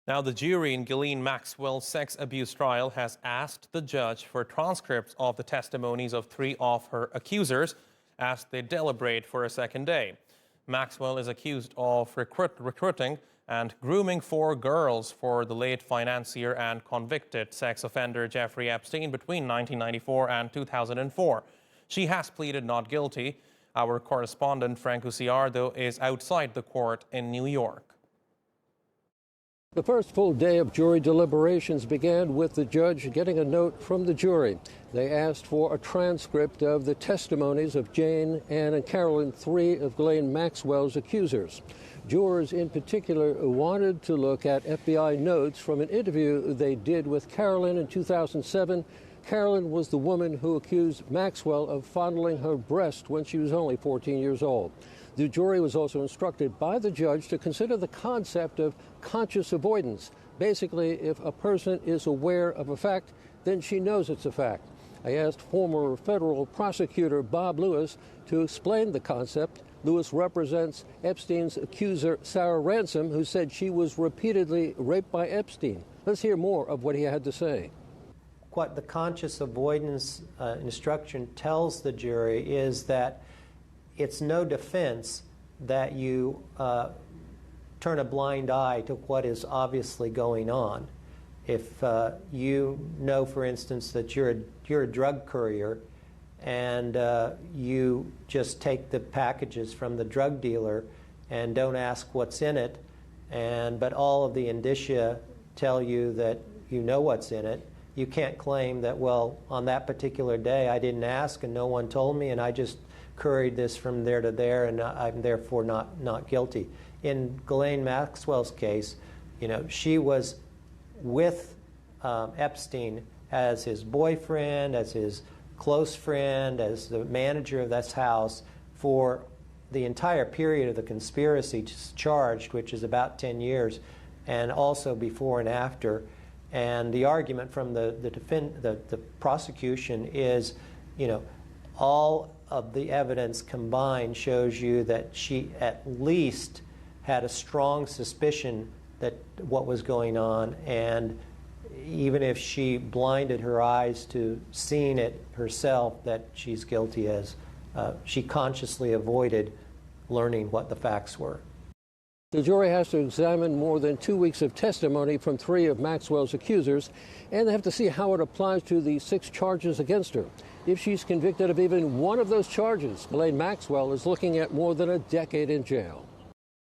Now, the jury in Ghislaine Maxwell's sex abuse trial has asked the judge for transcripts of the testimonies of 3 of her accusers as they deliberate for a second day. Maxwell is accused of recruiting and grooming 4 girls for the late financier and convicted sex offender Jeffrey Epstein between 1994 and 2004. She has pleaded not guilty. Our correspondent Franco Ciardo is outside the court in New York. The first full day of jury deliberations began with the judge getting a note from the jury. They asked for a transcript of the testimonies of Jane, Ann, and Carolyn, 3 of Ghislaine Maxwell's accusers. Jurors in particular wanted to look at FBI notes from an interview they did with Carolyn in 2007. Carolyn was the woman who accused Maxwell of fondling her breast when she was only 14 years old. The jury was also instructed by the judge to consider the concept of conscious avoidance. Basically, if a person is aware of a fact, then she knows it's a fact. I asked former federal prosecutor Bob Lewis to explain the concept. Lewis represents Epstein's accuser, Sarah Ransom, who said she was repeatedly raped by Epstein. Let's hear more of what he had to say. What the conscious avoidance instruction tells the jury is that it's no defense that you turn a blind eye to what is obviously going on. If you know, for instance, that you're a drug courier and you just take the packages from the drug dealer and don't ask what's in it, but all of the indicia tell you that you know what's in it, you can't claim that, well, on that particular day I didn't ask and no one told me and I just couried this from there to there and I'm therefore not guilty. In Ghislaine Maxwell's case, she was with Epstein as his boyfriend, as his close friend, as the manager of this house for the entire period of the conspiracy charged, which is about 10 years, and also before and after. And the argument from the prosecution is, all of the evidence combined shows you that she at least had a strong suspicion that what was going on, and even if she blinded her eyes to seeing it herself, that she's guilty, as she consciously avoided learning what the facts were. The jury has to examine more than 2 weeks of testimony from 3 of Maxwell's accusers, and they have to see how it applies to the 6 charges against her. If she's convicted of even one of those charges, Ghislaine Maxwell is looking at more than a decade in jail.